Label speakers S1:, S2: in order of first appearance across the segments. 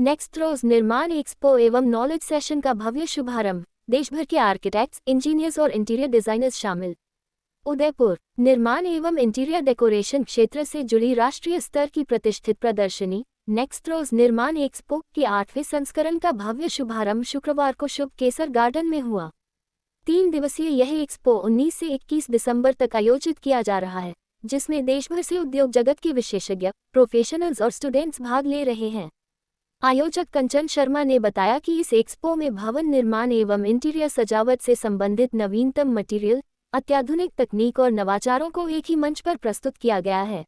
S1: नेक्स्ट्रोज निर्माण एक्सपो एवं knowledge session का भव्य शुभारंभ। देश भर के आर्किटेक्ट्स, इंजीनियर्स और इंटीरियर डिजाइनर्स शामिल। उदयपुर निर्माण एवं इंटीरियर डेकोरेशन क्षेत्र से जुड़ी राष्ट्रीय स्तर की प्रतिष्ठित प्रदर्शनी नेक्स्ट्रोज निर्माण एक्सपो के 8वें संस्करण का भव्य शुभारंभ शुक्रवार को शुभ केसर गार्डन में हुआ। 3 दिवसीय यह एक्सपो 19 से 21 दिसंबर तक आयोजित किया जा रहा है, जिसमें देश भर से उद्योग जगत के विशेषज्ञ, प्रोफेशनल्स और स्टूडेंट्स भाग ले रहे हैं। आयोजक कंचन शर्मा ने बताया कि इस एक्सपो में भवन निर्माण एवं इंटीरियर सजावट से संबंधित नवीनतम मटेरियल, अत्याधुनिक तकनीक और नवाचारों को एक ही मंच पर प्रस्तुत किया गया है।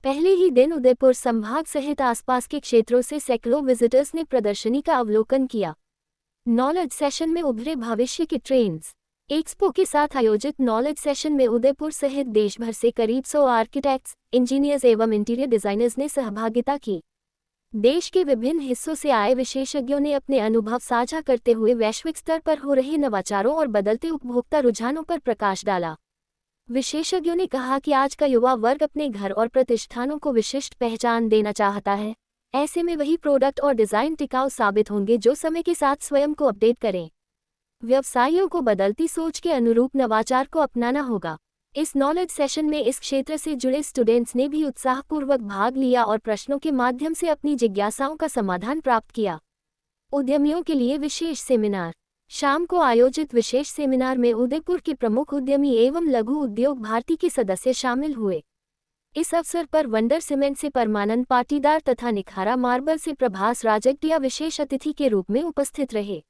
S1: पहले ही दिन उदयपुर संभाग सहित आसपास के क्षेत्रों से सैकड़ों विजिटर्स ने प्रदर्शनी का अवलोकन किया। नॉलेज सेशन में उभरे भविष्य के ट्रेंड्स। एक्सपो के साथ आयोजित नॉलेज सेशन में उदयपुर सहित देश भर से करीब 100 आर्किटेक्ट्स, इंजीनियर्स एवं इंटीरियर डिजाइनर्स ने सहभागिता की। देश के विभिन्न हिस्सों से आए विशेषज्ञों ने अपने अनुभव साझा करते हुए वैश्विक स्तर पर हो रहे नवाचारों और बदलते उपभोक्ता रुझानों पर प्रकाश डाला। विशेषज्ञों ने कहा कि आज का युवा वर्ग अपने घर और प्रतिष्ठानों को विशिष्ट पहचान देना चाहता है। ऐसे में वही प्रोडक्ट और डिजाइन टिकाऊ साबित होंगे जो समय के साथ स्वयं को अपडेट करें। व्यवसायियों को बदलती सोच के अनुरूप नवाचार को अपनाना होगा। इस नॉलेज सेशन में इस क्षेत्र से जुड़े स्टूडेंट्स ने भी उत्साहपूर्वक भाग लिया और प्रश्नों के माध्यम से अपनी जिज्ञासाओं का समाधान प्राप्त किया। उद्यमियों के लिए विशेष सेमिनार। शाम को आयोजित विशेष सेमिनार में उदयपुर के प्रमुख उद्यमी एवं लघु उद्योग भारती के सदस्य शामिल हुए। इस अवसर पर वंडर सीमेंट से परमानंद पाटीदार तथा निखारा मार्बल से प्रभास राजगटिया विशेष अतिथि के रूप में उपस्थित रहे।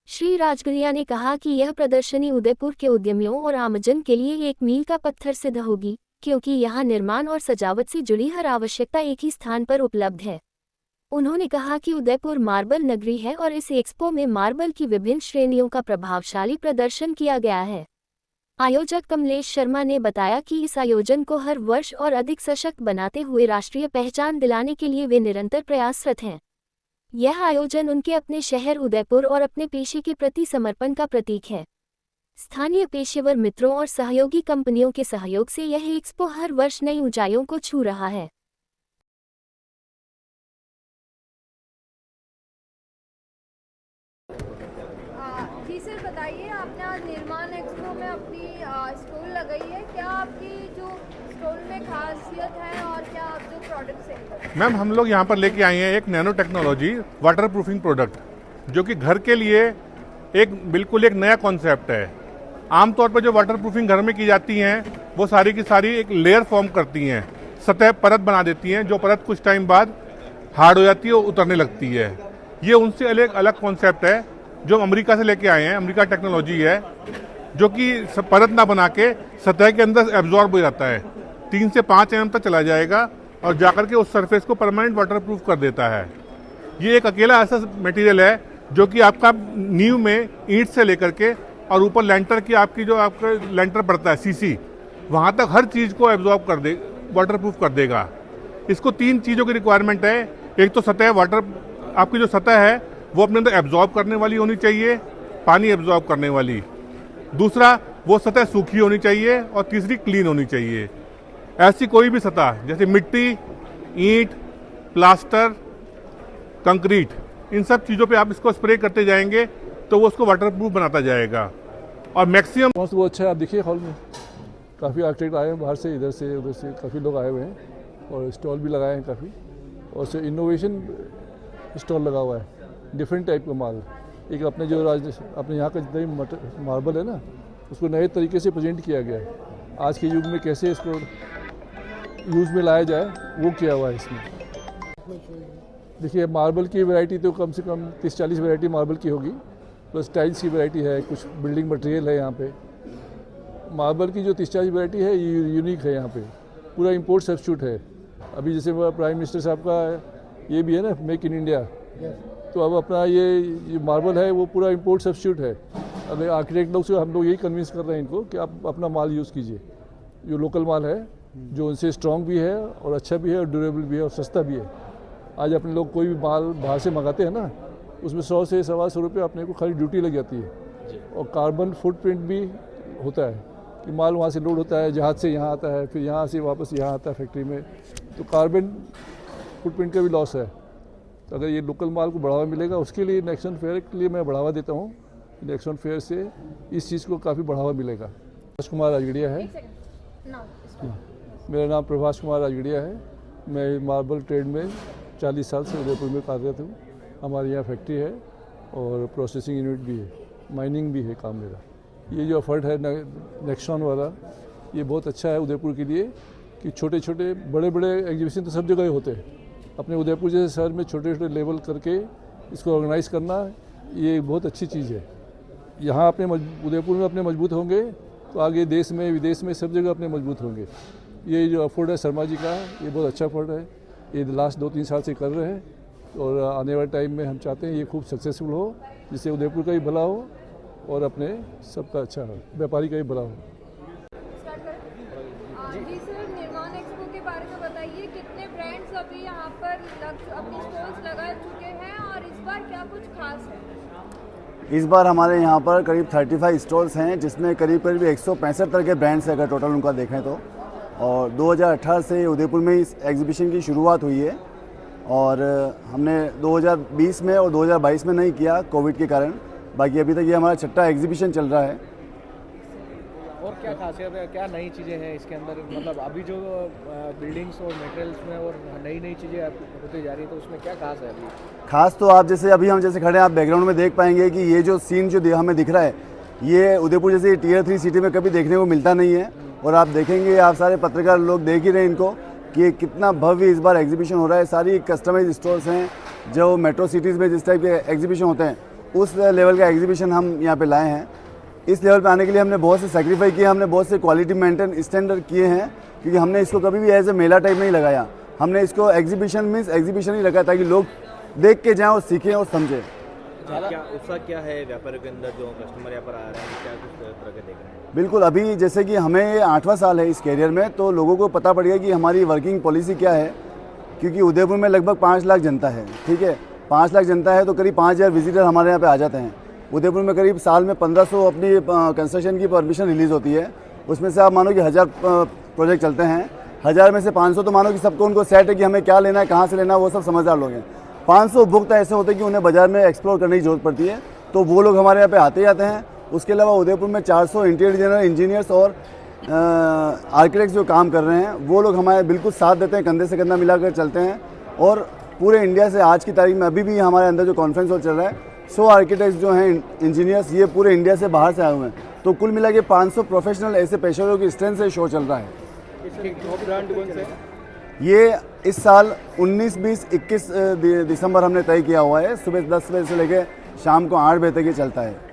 S1: श्री राजगटिया ने कहा कि यह प्रदर्शनी उदयपुर के उद्यमियों और आमजन के लिए एक मील का पत्थर सिद्ध होगी, क्योंकि यहाँ निर्माण और सजावट से जुड़ी हर आवश्यकता एक ही स्थान पर उपलब्ध है। उन्होंने कहा कि उदयपुर मार्बल नगरी है और इस एक्सपो में मार्बल की विभिन्न श्रेणियों का प्रभावशाली प्रदर्शन किया गया है। आयोजक कमलेश शर्मा ने बताया कि इस आयोजन को हर वर्ष और अधिक सशक्त बनाते हुए राष्ट्रीय पहचान दिलाने के लिए वे निरंतर प्रयासरत हैं। यह आयोजन उनके अपने शहर उदयपुर और अपने पेशे के प्रति समर्पण का प्रतीक है। स्थानीय पेशेवर मित्रों और सहयोगी कंपनियों के सहयोग से यह एक्सपो हर वर्ष नई ऊंचाइयों को छू रहा है।
S2: जी सर, बताइए, आपने आज निर्माण एक्सपो में अपनी स्टॉल लगाई है। क्या आपकी जो स्टॉल में खासियत है और क्या आप जो प्रोडक्ट सेल करते हैं?
S3: मैम, हम लोग यहाँ पर लेके आए हैं एक nano technology water proofing product, जो कि घर के लिए बिल्कुल एक नया कॉन्सेप्ट है। आमतौर पर जो वाटर प्रूफिंग घर में की जाती हैं वो सारी की सारी एक लेयर फॉर्म करती हैं, सतह परत बना देती हैं, जो परत कुछ टाइम बाद हार्ड हो जाती है और उतरने लगती है। ये उनसे अलग कॉन्सेप्ट है जो अमेरिका से लेके आए हैं। अमेरिका टेक्नोलॉजी है जो कि परत ना बना के सतह के अंदर एब्जॉर्ब हो जाता है, 3 से 5 mm तक चला जाएगा और जाकर के उस सरफेस को परमानेंट वाटर प्रूफ कर देता है। ये एक अकेला ऐसा मटेरियल है जो कि आपका नींव में ईंट से लेकर के और ऊपर लेंटर की आपकी जो आपका लेंटर पड़ता है सीसी, वहाँ तक हर चीज़ को एब्जॉर्ब कर दे, वाटर प्रूफ कर देगा। इसको 3 चीज़ों की रिक्वायरमेंट है। एक तो सतह आपकी जो सतह है वो अपने अंदर एब्जॉर्ब करने वाली होनी चाहिए, पानी एब्जॉर्ब करने वाली। दूसरा, वो सतह सूखी होनी चाहिए और तीसरी क्लीन होनी चाहिए। ऐसी कोई भी सतह जैसे मिट्टी, ईंट, प्लास्टर, कंक्रीट, इन सब चीज़ों पे आप इसको स्प्रे करते जाएंगे तो वो उसको वाटर प्रूफ बनाता जाएगा। और मैक्सिमम
S4: वो अच्छा है। आप देखिए हॉल में काफ़ी आर्किटेक्ट आए हैं बाहर से, इधर से उधर से काफ़ी लोग आए हुए हैं और स्टॉल भी लगाए हैं काफ़ी। और से इनोवेशन स्टॉल लगा हुआ है, डिफरेंट टाइप का माल। एक अपने अपने यहाँ का जितना भी मार्बल है ना, उसको नए तरीके से प्रेजेंट किया गया है। आज के युग में कैसे इसको यूज़ में लाया जाए वो किया हुआ है इसमें। देखिए, मार्बल की वैरायटी तो कम से कम 30-40 वैरायटी मार्बल की होगी, प्लस टाइल्स की वैरायटी है, कुछ बिल्डिंग मटेरियल है। यहाँ पे मार्बल की जो 30-40 वैरायटी है ये यूनिक है। यहाँ पे पूरा इंपोर्ट सब्स्टिट्यूट है। अभी जैसे प्राइम मिनिस्टर साहब का ये भी है ना, मेक इन इंडिया, तो अब अपना ये मार्बल है वो पूरा इंपोर्ट सब्स्टिट्यूट है। अब आर्किटेक्ट लोग से हम लोग यही कन्विंस कर रहे हैं इनको कि आप अपना माल यूज़ कीजिए, जो लोकल माल है, जो उनसे स्ट्रॉन्ग भी है और अच्छा भी है और ड्यूरेबल भी है और सस्ता भी है। आज अपने लोग कोई भी माल बाहर से मंगाते हैं ना, उसमें 100 से 125 रुपये अपने को खाली ड्यूटी लग जाती है और कार्बन फुटप्रिंट भी होता है कि माल वहाँ से लोड होता है, जहाज से यहाँ आता है, फिर यहाँ से वापस यहाँ आता है फैक्ट्री में, तो कार्बन फुटप्रिंट का भी लॉस है। तो अगर ये लोकल माल को बढ़ावा मिलेगा उसके लिए नेक्सन फेयर के लिए मैं बढ़ावा देता हूँ। नेक्सन फेयर से इस चीज़ को काफ़ी बढ़ावा मिलेगा। प्रभाष कुमार राजगढ़िया है। मेरा नाम प्रभाष कुमार राजगढ़िया है। मैं मार्बल ट्रेड में 40 साल से उदयपुर में कार्यरत हूँ। हमारे यहाँ फैक्ट्री है और प्रोसेसिंग यूनिट भी है, माइनिंग भी है काम मेरा। ये जो एफर्ट है नेक्सॉन वाला, ये बहुत अच्छा है उदयपुर के लिए कि छोटे छोटे बड़े बड़े एग्जीबिशन तो सब जगह होते हैं, अपने उदयपुर जैसे शहर में छोटे छोटे लेवल करके इसको ऑर्गेनाइज करना, ये बहुत अच्छी चीज़ है। यहाँ अपने उदयपुर में अपने मजबूत होंगे तो आगे देश में विदेश में सब जगह अपने मजबूत होंगे। ये जो एफर्ट है शर्मा जी का, ये बहुत अच्छा एफर्ट है। ये लास्ट 2-3 साल से कर रहे हैं और आने वाले टाइम में हम चाहते हैं ये खूब सक्सेसफुल हो, जिससे उदयपुर का भी भला हो और अपने सबका अच्छा हो, व्यापारी का भी भला हो।
S2: जी सर, निर्माण एक्सपो के बारे में बताइए, कितने ब्रांड्स अभी यहाँ पर अपने स्टॉल्स लगा चुके हैं और इस बार क्या कुछ खास है?
S5: इस बार हमारे यहाँ पर करीब 35 स्टॉल्स हैं, जिसमें करीब 165 तरह के ब्रांड्स है अगर टोटल उनका देखें तो। और 2018 से उदयपुर में इस एग्जीबिशन की शुरुआत हुई है और हमने 2020 में और 2022 में नहीं किया कोविड के कारण। बाकी अभी तक ये हमारा 6ठा एग्जीबिशन चल रहा है।
S6: और क्या खासियत है, क्या नई चीज़ें हैं इसके अंदर? मतलब अभी जो बिल्डिंग्स और मटेरियल्स में और नई चीज़ें होती जा रही है, तो उसमें क्या खास है अभी?
S5: खास तो आप जैसे अभी हम जैसे खड़े हैं, आप बैकग्राउंड में देख पाएंगे कि ये जो सीन जो हमें दिख रहा है, ये उदयपुर जैसे टियर 3 सिटी में कभी देखने को मिलता नहीं है। और आप देखेंगे, आप सारे पत्रकार लोग देख ही रहे हैं इनको कि कितना भव्य इस बार एग्जीबिशन हो रहा है। सारी कस्टमाइज स्टोर्स हैं, जो मेट्रो सिटीज़ में जिस टाइप के एग्जीबिशन होते हैं उस लेवल का एग्जीबिशन हम यहाँ पे लाए हैं। इस लेवल पे आने के लिए हमने बहुत से सेक्रीफाई किए, हमने बहुत से क्वालिटी मेंटेन स्टैंडर्ड किए हैं, क्योंकि हमने इसको कभी भी एज ए मेला टाइप नहीं लगाया। हमने इसको एग्जीबिशन मीन्स एग्जीबिशन ही लगाया ताकि लोग देख के जाएँ और सीखें और समझें।
S7: क्या उत्साह क्या है व्यापारियों के अंदर, जो कस्टमर यहाँ पर आ रहे हैं, क्या कुछ तरह के देख रहे हैं?
S5: बिल्कुल, अभी जैसे कि हमें 8वां साल है इस कैरियर में, तो लोगों को पता पड़ गया कि हमारी वर्किंग पॉलिसी क्या है। क्योंकि उदयपुर में लगभग 5 लाख जनता है, ठीक है, 5 लाख जनता है तो करीब 5000 विजिटर हमारे यहाँ पे आ जाते हैं। उदयपुर में करीब साल में 1500 अपनी कंस्ट्रक्शन की परमिशन रिलीज़ होती है, उसमें से आप मानो कि 1000 प्रोजेक्ट चलते हैं। 1000 में से 500 तो मानो कि सबको उनको सेट है कि हमें क्या लेना है, कहाँ से लेना है, वो सब समझदार लोग हैं। 500 उपभोक्ता ऐसे होते हैं कि उन्हें बाजार में एक्सप्लोर करने की जरूरत पड़ती है, तो वो लोग हमारे यहाँ पे आते ही आते हैं। उसके अलावा उदयपुर में 400 इंटीरियर डिजाइनर, इंजीनियर्स और आर्किटेक्ट्स जो काम कर रहे हैं, वो लोग हमारे बिल्कुल साथ देते हैं, कंधे से कंधा मिलाकर चलते हैं। और पूरे इंडिया से आज की तारीख में अभी भी हमारे अंदर जो कॉन्फ्रेंस हॉल चल रहा है, 100 आर्किटेक्ट्स जो हैं, इंजीनियर्स, ये पूरे इंडिया से बाहर से आए हुए हैं। तो कुल मिला के 500 प्रोफेशनल ऐसे पेशेवरों की स्ट्रेंथ से शो चल रहा है। ये इस साल 19, 20, 21 दिसंबर हमने तय किया हुआ है। सुबह 10 बजे से लेकर शाम को 8 बजे तक ये चलता है।